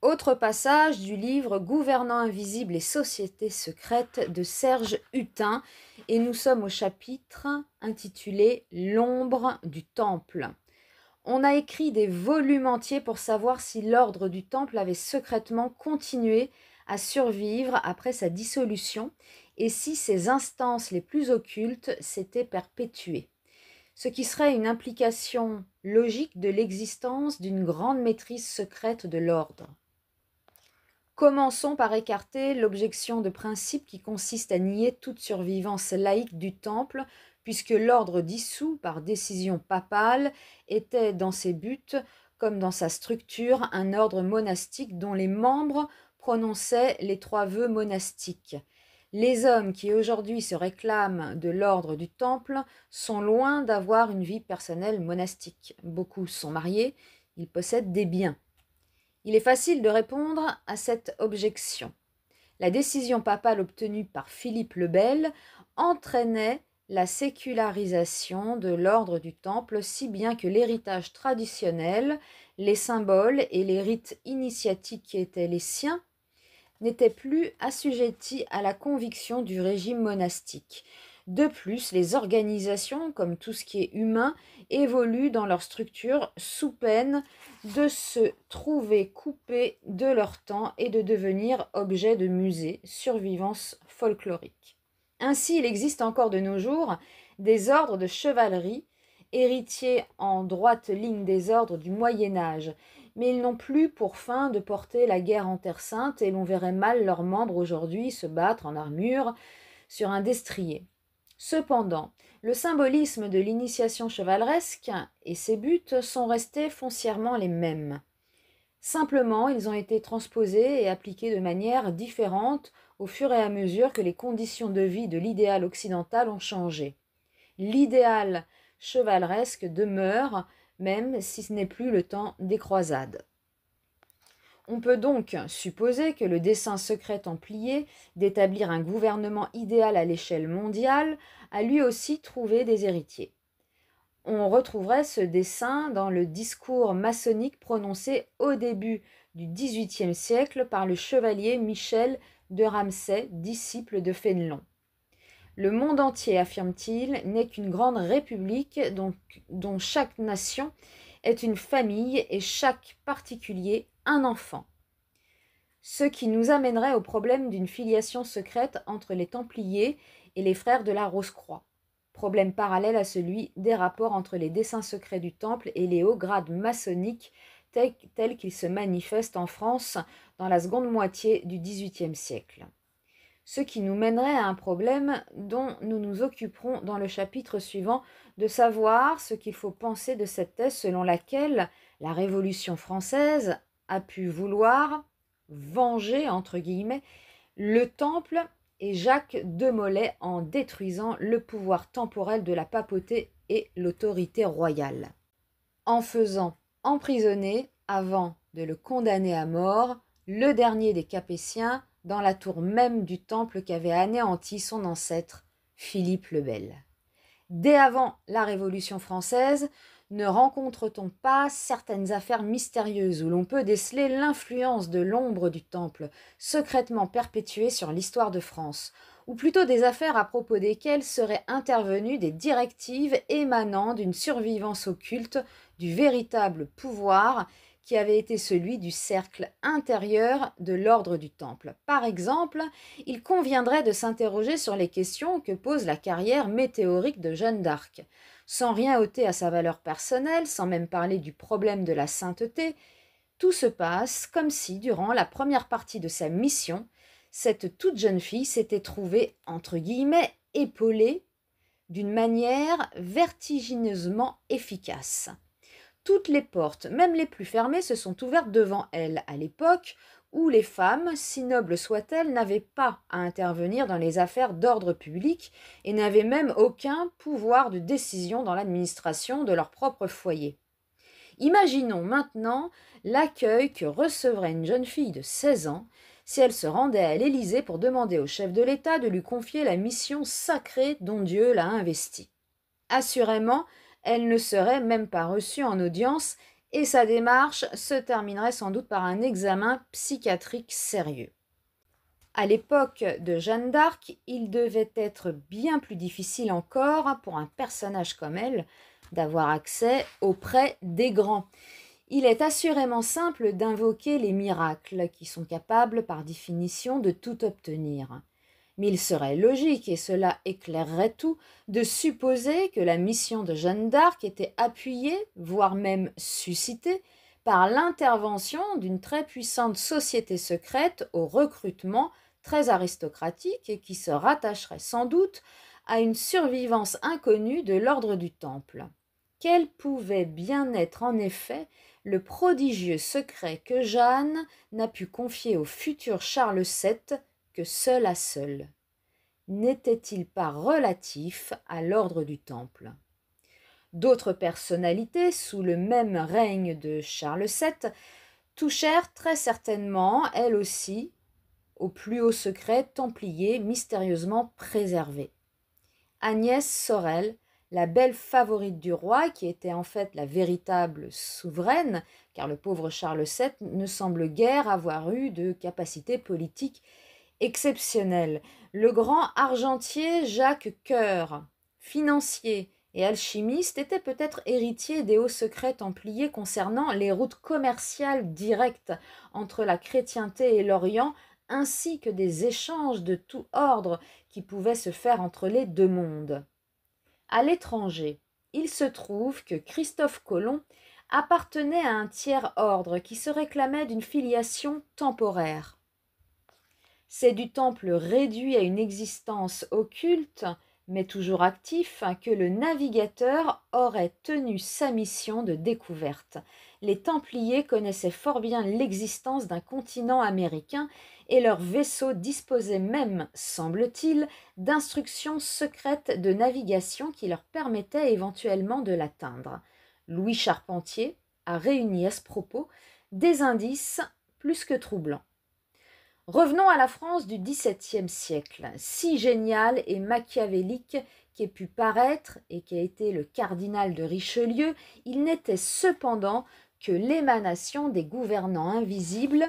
Autre passage du livre Gouvernants invisibles et sociétés secrètes de Serge Hutin, et nous sommes au chapitre intitulé L'ombre du Temple. On a écrit des volumes entiers pour savoir si l'ordre du Temple avait secrètement continué à survivre après sa dissolution et si ses instances les plus occultes s'étaient perpétuées, ce qui serait une implication logique de l'existence d'une grande maîtrise secrète de l'ordre. Commençons par écarter l'objection de principe qui consiste à nier toute survivance laïque du Temple, puisque l'ordre dissous par décision papale était dans ses buts, comme dans sa structure, un ordre monastique dont les membres prononçaient les 3 vœux monastiques. Les hommes qui aujourd'hui se réclament de l'ordre du Temple sont loin d'avoir une vie personnelle monastique. Beaucoup sont mariés, ils possèdent des biens. Il est facile de répondre à cette objection. La décision papale obtenue par Philippe le Bel entraînait la sécularisation de l'ordre du Temple, si bien que l'héritage traditionnel, les symboles et les rites initiatiques qui étaient les siens n'étaient plus assujettis à la conviction du régime monastique. De plus, les organisations, comme tout ce qui est humain, évoluent dans leur structure sous peine de se trouver coupées de leur temps et de devenir objets de musée, survivance folklorique. Ainsi, il existe encore de nos jours des ordres de chevalerie, héritiers en droite ligne des ordres du Moyen-Âge, mais ils n'ont plus pour fin de porter la guerre en Terre Sainte et l'on verrait mal leurs membres aujourd'hui se battre en armure sur un destrier. Cependant, le symbolisme de l'initiation chevaleresque et ses buts sont restés foncièrement les mêmes. Simplement, ils ont été transposés et appliqués de manière différente au fur et à mesure que les conditions de vie de l'idéal occidental ont changé. L'idéal chevaleresque demeure, même si ce n'est plus le temps des croisades. On peut donc supposer que le dessein secret templier d'établir un gouvernement idéal à l'échelle mondiale a lui aussi trouvé des héritiers. On retrouverait ce dessein dans le discours maçonnique prononcé au début du XVIIIe siècle par le chevalier Michel de Ramsay, disciple de Fénelon. Le monde entier, affirme-t-il, n'est qu'une grande république dont chaque nation est une famille et chaque particulier un enfant. Ce qui nous amènerait au problème d'une filiation secrète entre les Templiers et les frères de la Rose-Croix. Problème parallèle à celui des rapports entre les desseins secrets du Temple et les hauts grades maçonniques tels qu'ils se manifestent en France dans la seconde moitié du XVIIIe siècle. Ce qui nous mènerait à un problème dont nous nous occuperons dans le chapitre suivant, de savoir ce qu'il faut penser de cette thèse selon laquelle la Révolution française a pu vouloir venger, entre guillemets, le Temple et Jacques de Molay en détruisant le pouvoir temporel de la papauté et l'autorité royale, en faisant emprisonner, avant de le condamner à mort, le dernier des Capétiens dans la tour même du Temple qu'avait anéanti son ancêtre, Philippe le Bel. Dès avant la Révolution française, ne rencontre-t-on pas certaines affaires mystérieuses où l'on peut déceler l'influence de l'ombre du Temple, secrètement perpétuée sur l'histoire de France, ou plutôt des affaires à propos desquelles seraient intervenues des directives émanant d'une survivance occulte du véritable pouvoir qui avait été celui du cercle intérieur de l'ordre du Temple. Par exemple, il conviendrait de s'interroger sur les questions que pose la carrière météorique de Jeanne d'Arc. Sans rien ôter à sa valeur personnelle, sans même parler du problème de la sainteté, tout se passe comme si, durant la première partie de sa mission, cette toute jeune fille s'était trouvée, entre guillemets, épaulée d'une manière vertigineusement efficace. Toutes les portes, même les plus fermées, se sont ouvertes devant elle, à l'époque où les femmes, si nobles soient-elles, n'avaient pas à intervenir dans les affaires d'ordre public et n'avaient même aucun pouvoir de décision dans l'administration de leur propre foyer. Imaginons maintenant l'accueil que recevrait une jeune fille de 16 ans si elle se rendait à l'Élysée pour demander au chef de l'État de lui confier la mission sacrée dont Dieu l'a investie. Assurément, elle ne serait même pas reçue en audience et sa démarche se terminerait sans doute par un examen psychiatrique sérieux. À l'époque de Jeanne d'Arc, il devait être bien plus difficile encore pour un personnage comme elle d'avoir accès auprès des grands. Il est assurément simple d'invoquer les miracles qui sont capables par définition de tout obtenir. Mais il serait logique, et cela éclairerait tout, de supposer que la mission de Jeanne d'Arc était appuyée, voire même suscitée, par l'intervention d'une très puissante société secrète au recrutement très aristocratique et qui se rattacherait sans doute à une survivance inconnue de l'ordre du Temple. Quel pouvait bien être en effet le prodigieux secret que Jeanne n'a pu confier au futur Charles VII que seul à seul? N'était-il pas relatif à l'ordre du Temple? D'autres personnalités, sous le même règne de Charles VII, touchèrent très certainement, elles aussi, au plus haut secret templier mystérieusement préservé. Agnès Sorel, la belle favorite du roi, qui était en fait la véritable souveraine, car le pauvre Charles VII ne semble guère avoir eu de capacité politique exceptionnelle. Le grand argentier Jacques Coeur, financier et alchimiste, était peut-être héritier des hauts secrets templiers concernant les routes commerciales directes entre la chrétienté et l'Orient, ainsi que des échanges de tout ordre qui pouvaient se faire entre les deux mondes. À l'étranger, il se trouve que Christophe Colomb appartenait à un tiers ordre qui se réclamait d'une filiation temporaire. C'est du temple réduit à une existence occulte, mais toujours actif, que le navigateur aurait tenu sa mission de découverte. Les Templiers connaissaient fort bien l'existence d'un continent américain et leurs vaisseaux disposaient même, semble-t-il, d'instructions secrètes de navigation qui leur permettaient éventuellement de l'atteindre. Louis Charpentier a réuni à ce propos des indices plus que troublants. Revenons à la France du XVIIe siècle, si géniale et machiavélique qu'ait pu paraître et qu'a été le cardinal de Richelieu, il n'était cependant que l'émanation des gouvernants invisibles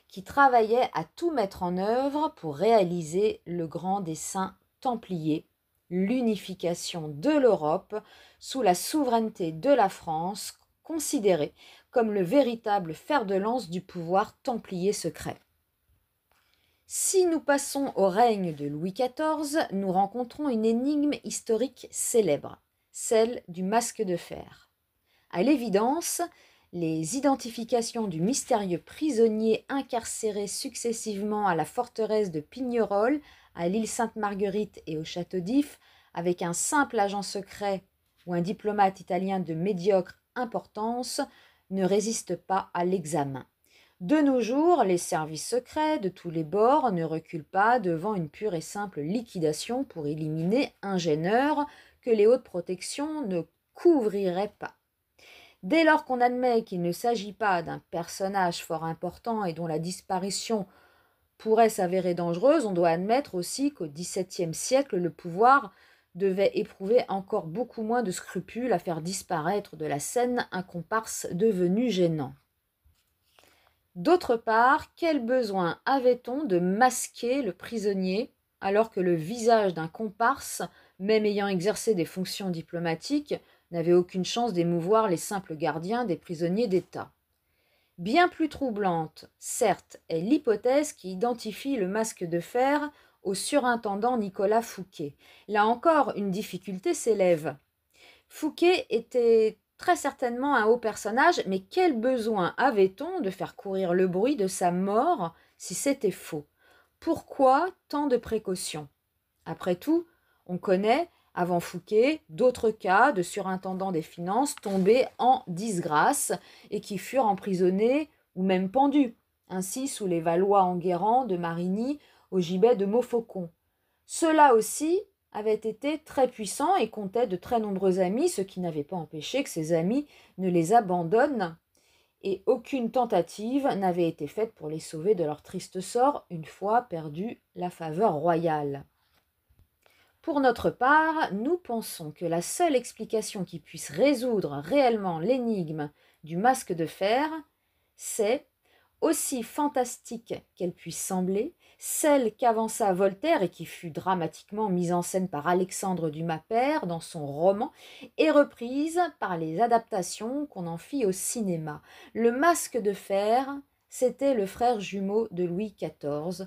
qui travaillaient à tout mettre en œuvre pour réaliser le grand dessein templier, l'unification de l'Europe sous la souveraineté de la France, considérée comme le véritable fer de lance du pouvoir templier secret. Si nous passons au règne de Louis XIV, nous rencontrons une énigme historique célèbre, celle du masque de fer. À l'évidence, les identifications du mystérieux prisonnier incarcéré successivement à la forteresse de Pignerol, à l'île Sainte-Marguerite et au château d'If, avec un simple agent secret ou un diplomate italien de médiocre importance, ne résistent pas à l'examen. De nos jours, les services secrets de tous les bords ne reculent pas devant une pure et simple liquidation pour éliminer un gêneur que les hautes protections ne couvriraient pas. Dès lors qu'on admet qu'il ne s'agit pas d'un personnage fort important et dont la disparition pourrait s'avérer dangereuse, on doit admettre aussi qu'au XVIIe siècle, le pouvoir devait éprouver encore beaucoup moins de scrupules à faire disparaître de la scène un comparse devenu gênant. D'autre part, quel besoin avait-on de masquer le prisonnier alors que le visage d'un comparse, même ayant exercé des fonctions diplomatiques, n'avait aucune chance d'émouvoir les simples gardiens des prisonniers d'État? Bien plus troublante, certes, est l'hypothèse qui identifie le masque de fer au surintendant Nicolas Fouquet. Là encore, une difficulté s'élève. Fouquet était très certainement un haut personnage, mais quel besoin avait-on de faire courir le bruit de sa mort si c'était faux? Pourquoi tant de précautions? Après tout, on connaît, avant Fouquet, d'autres cas de surintendants des finances tombés en disgrâce et qui furent emprisonnés ou même pendus, ainsi sous les Valois-Enguerrand de Marigny au gibet de Montfaucon. Ceux-là aussi avaient été très puissants et comptaient de très nombreux amis, ce qui n'avait pas empêché que ces amis ne les abandonnent, et aucune tentative n'avait été faite pour les sauver de leur triste sort une fois perdue la faveur royale. Pour notre part, nous pensons que la seule explication qui puisse résoudre réellement l'énigme du masque de fer, c'est, aussi fantastique qu'elle puisse sembler, celle qu'avança Voltaire et qui fut dramatiquement mise en scène par Alexandre Dumas père dans son roman et reprise par les adaptations qu'on en fit au cinéma. Le masque de fer, c'était le frère jumeau de Louis XIV,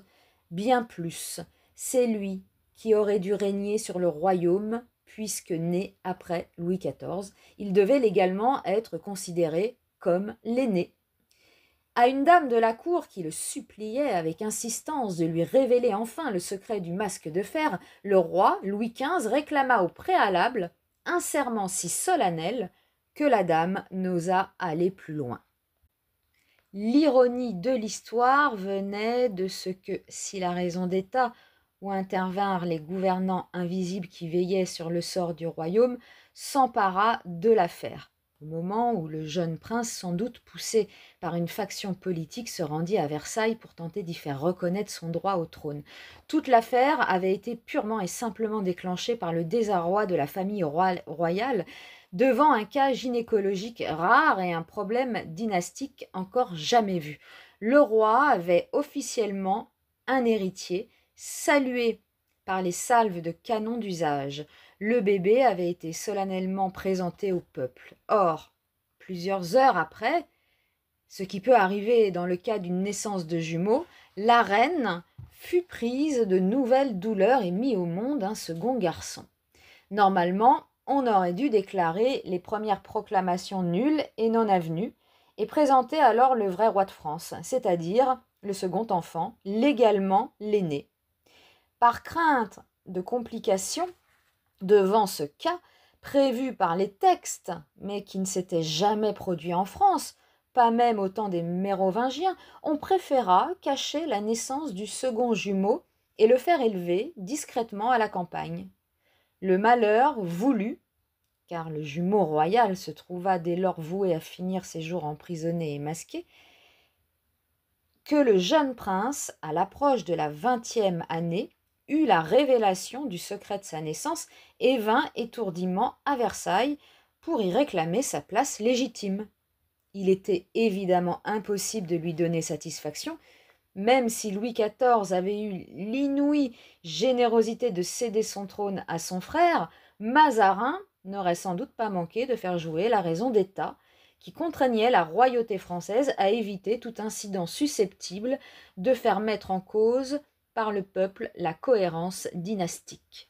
bien plus. C'est lui qui aurait dû régner sur le royaume, puisque né après Louis XIV, il devait légalement être considéré comme l'aîné. À une dame de la cour qui le suppliait avec insistance de lui révéler enfin le secret du masque de fer, le roi, Louis XV, réclama au préalable un serment si solennel que la dame n'osa aller plus loin. L'ironie de l'histoire venait de ce que, si la raison d'État, où intervinrent les gouvernants invisibles qui veillaient sur le sort du royaume, s'empara de l'affaire, au moment où le jeune prince, sans doute poussé par une faction politique, se rendit à Versailles pour tenter d'y faire reconnaître son droit au trône. Toute l'affaire avait été purement et simplement déclenchée par le désarroi de la famille royale devant un cas gynécologique rare et un problème dynastique encore jamais vu. Le roi avait officiellement un héritier, salué par les salves de canon d'usage. Le bébé avait été solennellement présenté au peuple. Or, plusieurs heures après, ce qui peut arriver dans le cas d'une naissance de jumeaux, la reine fut prise de nouvelles douleurs et mit au monde un second garçon. Normalement, on aurait dû déclarer les premières proclamations nulles et non avenues, et présenter alors le vrai roi de France, c'est-à-dire le second enfant, légalement l'aîné. Par crainte de complications devant ce cas, prévu par les textes, mais qui ne s'était jamais produit en France, pas même au temps des Mérovingiens, on préféra cacher la naissance du second jumeau et le faire élever discrètement à la campagne. Le malheur voulut, car le jumeau royal se trouva dès lors voué à finir ses jours emprisonné et masqué, que le jeune prince, à l'approche de la 20e année, eut la révélation du secret de sa naissance et vint étourdiment à Versailles pour y réclamer sa place légitime. Il était évidemment impossible de lui donner satisfaction, même si Louis XIV avait eu l'inouïe générosité de céder son trône à son frère, Mazarin n'aurait sans doute pas manqué de faire jouer la raison d'État qui contraignait la royauté française à éviter tout incident susceptible de faire mettre en cause par le peuple la cohérence dynastique.